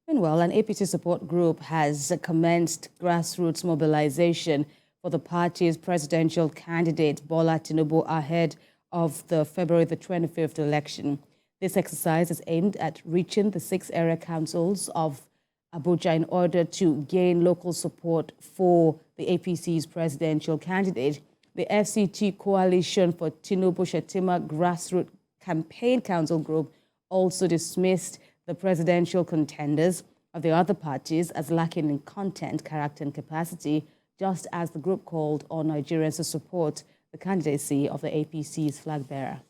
Meanwhile, an APC support group has commenced grassroots mobilization for the party's presidential candidate, Bola Tinubu, ahead of the February the 25th election. This exercise is aimed at reaching the 6 area councils of Abuja in order to gain local support for the APC's presidential candidate. The FCT Coalition for Tinubu Shetima Grassroots Campaign Council Group also dismissed the presidential contenders of the other parties as lacking in content, character, and capacity, just as the group called on Nigerians to support the candidacy of the APC's flag bearer.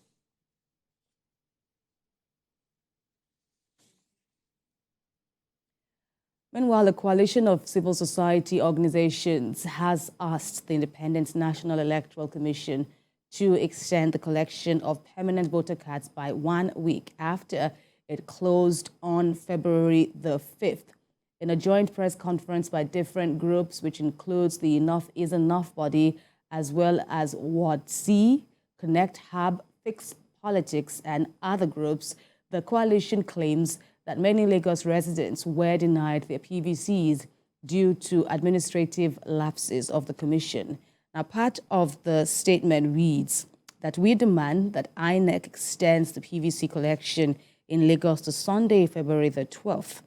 Meanwhile, a coalition of civil society organizations has asked the Independent National Electoral Commission to extend the collection of permanent voter cards by 1 week after it closed on February the 5th. In a joint press conference by different groups, which includes the Enough is Enough body, as well as Ward C, Connect Hub, Fix Politics, and other groups, the coalition claims that many Lagos residents were denied their PVCs due to administrative lapses of the commission. Now, part of the statement reads that we demand that INEC extends the PVC collection in Lagos to Sunday, February the 12th,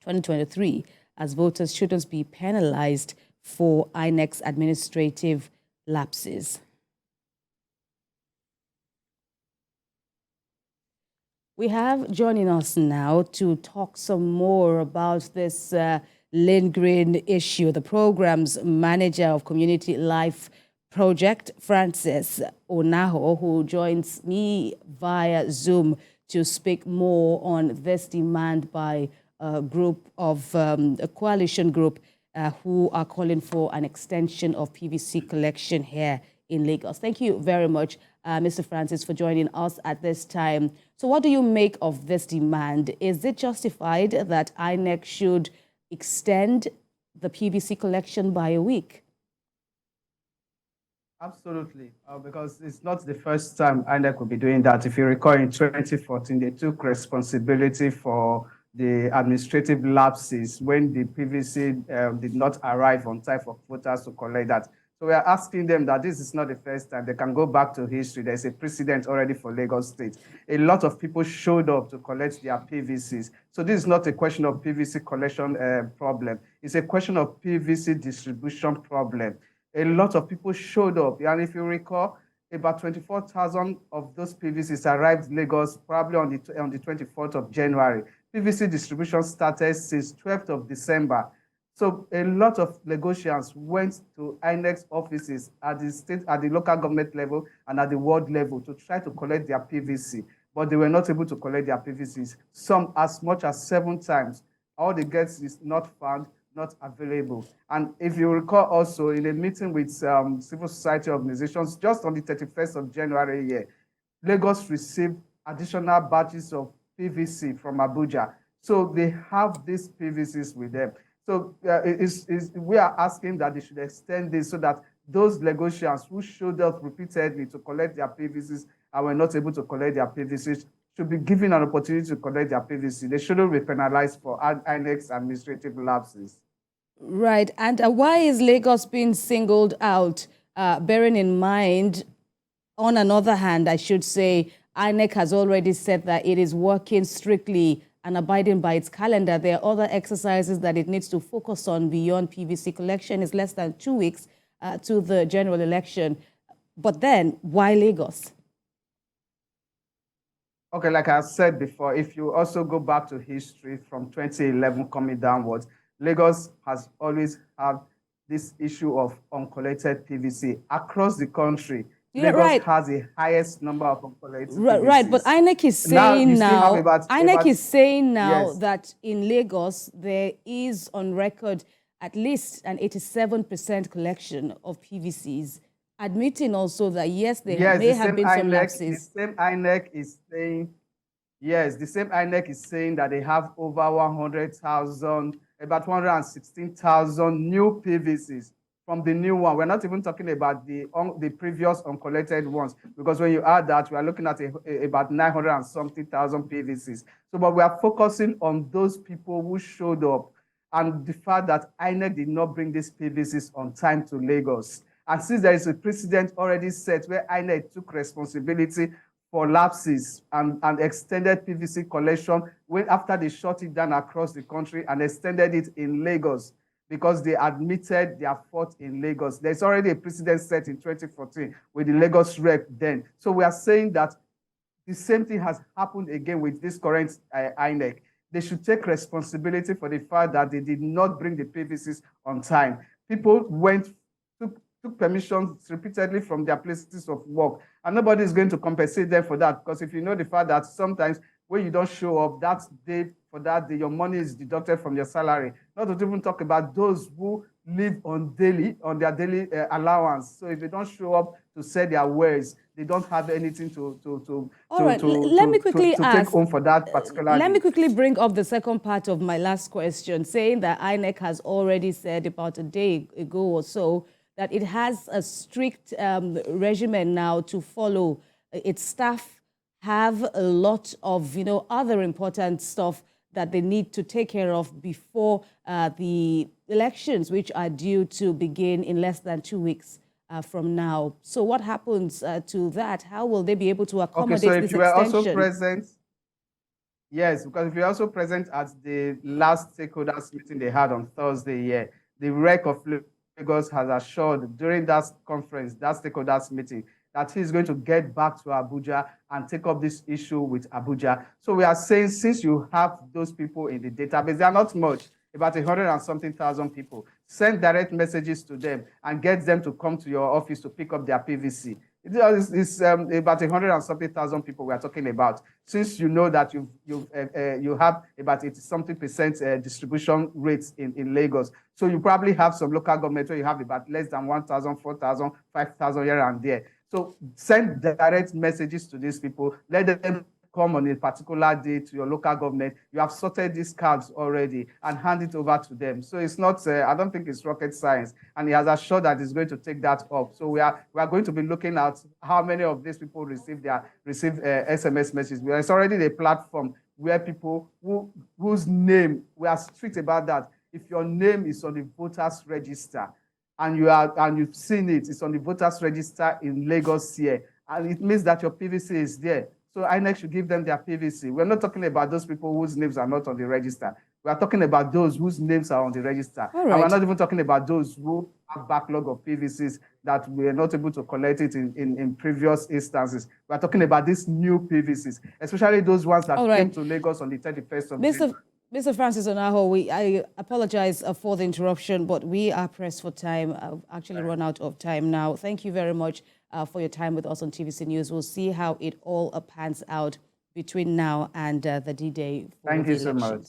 2023, as voters shouldn't be penalized for INEC's administrative lapses. We have joining us now to talk some more about this lingering issue, the program's manager of Community Life Project, Francis Onaho, who joins me via Zoom to speak more on this demand by a group of a coalition group who are calling for an extension of PVC collection here in Lagos. Thank you very much, Mr. Francis, for joining us at this time. So what do you make of this demand? Is it justified that INEC should extend the PVC collection by a week? Absolutely, because it's not the first time INEC will be doing that. If you recall, in 2014, they took responsibility for the administrative lapses when the PVC did not arrive on time for voters to collect that. So we are asking them that this is not the first time. They can go back to history. There's a precedent already for Lagos State. A lot of people showed up to collect their PVCs. So this is not a question of PVC collection problem. It's a question of PVC distribution problem. A lot of people showed up. And if you recall, about 24,000 of those PVCs arrived in Lagos probably on the 24th of January. PVC distribution started since 12th of December. So a lot of Lagosians went to INEC's offices at the state, at the local government level, and at the ward level to try to collect their PVC, but they were not able to collect their PVCs. Some as much as 7 times. All the gets is not found, not available. And if you recall also in a meeting with civil society organizations, just on the 31st of January here, Lagos received additional batches of PVC from Abuja. So they have these PVCs with them. So we are asking that they should extend this so that those Lagosians who showed up repeatedly to collect their PVCs and were not able to collect their PVCs should be given an opportunity to collect their PVC. They shouldn't be penalized for INEC's administrative lapses. Right. And why is Lagos being singled out, bearing in mind, on another hand, I should say, INEC has already said that it is working strictly and abiding by its calendar. There are other exercises that it needs to focus on beyond PVC collection. It's less than 2 weeks to the general election. But then, why Lagos? Okay, like I said before, if you also go back to history from 2011 coming downwards, Lagos has always had this issue of uncollected PVC across the country. Yeah, Lagos right. has the highest number of uncollected Right, PVCs. right, but INEC is saying now yes, that in Lagos there is on record at least an 87% collection of PVCs, admitting also that yes, there may have been some lapses. The same INEC is saying, yes, the same INEC is saying that they have over 100,000, about 116,000 new PVCs from the new one. We're not even talking about the previous uncollected ones, because when you add that, we are looking at about 900 and something thousand PVCs. So, but we are focusing on those people who showed up, and the fact that INEC did not bring these PVCs on time to Lagos. And since there is a precedent already set where INEC took responsibility for lapses and extended PVC collection after they shut it down across the country and extended it in Lagos, because they admitted their fault in Lagos. There's already a precedent set in 2014 with the Lagos rep then. So we are saying that the same thing has happened again with this current INEC. They should take responsibility for the fact that they did not bring the PVCs on time. People took permissions repeatedly from their places of work, and nobody is going to compensate them for that, because if you know the fact that sometimes when you don't show up that day, for that day, your money is deducted from your salary. Not to even talk about those who live on their daily allowance. So if they don't show up to sell their wares, they don't have anything to take home for that particular Let day. me quickly bring up the second part of my last question, saying that INEC has already said about a day ago or so that it has a strict regimen now to follow. Its staff have a lot of, other important stuff that they need to take care of before the elections, which are due to begin in less than 2 weeks from now. So what happens to that? How will they be able to accommodate this extension? Okay, so if you were also present, yes, because if you're also present at the last stakeholders meeting they had on Thursday, the REC of Lagos has assured during that conference, that stakeholders meeting, that he's going to get back to Abuja and take up this issue with Abuja. So we are saying, since you have those people in the database, they are not much, about 100 and something thousand people, send direct messages to them and get them to come to your office to pick up their PVC. It's about 100 and something thousand people we are talking about. Since you know that you have about 80-something% distribution rates in Lagos, so you probably have some local government where you have about less than 1,000, 4,000, 5,000 here and there. So send direct messages to these people. Let them come on a particular day to your local government. You have sorted these cards already and hand it over to them. So it's not, I don't think it's rocket science. And he has assured that he's going to take that up. So we are going to be looking at how many of these people receive SMS messages. It's already a platform where people whose name, we are strict about that. If your name is on the voters register, and you've seen it's on the voters register in Lagos here, and it means that your PVC is there. So INEC should give them their PVC. We're not talking about those people whose names are not on the register. We are talking about those whose names are on the register. All right. And we're not even talking about those who have backlog of PVCs that we are not able to collect it in previous instances. We're talking about these new PVCs, especially those ones that came to Lagos on the 31st of June. Mr. Francis Onaho, I apologize for the interruption, but we are pressed for time. I've actually run out of time now. Thank you very much for your time with us on TVC News. We'll see how it all pans out between now and the D-Day for the elections. Thank you so much.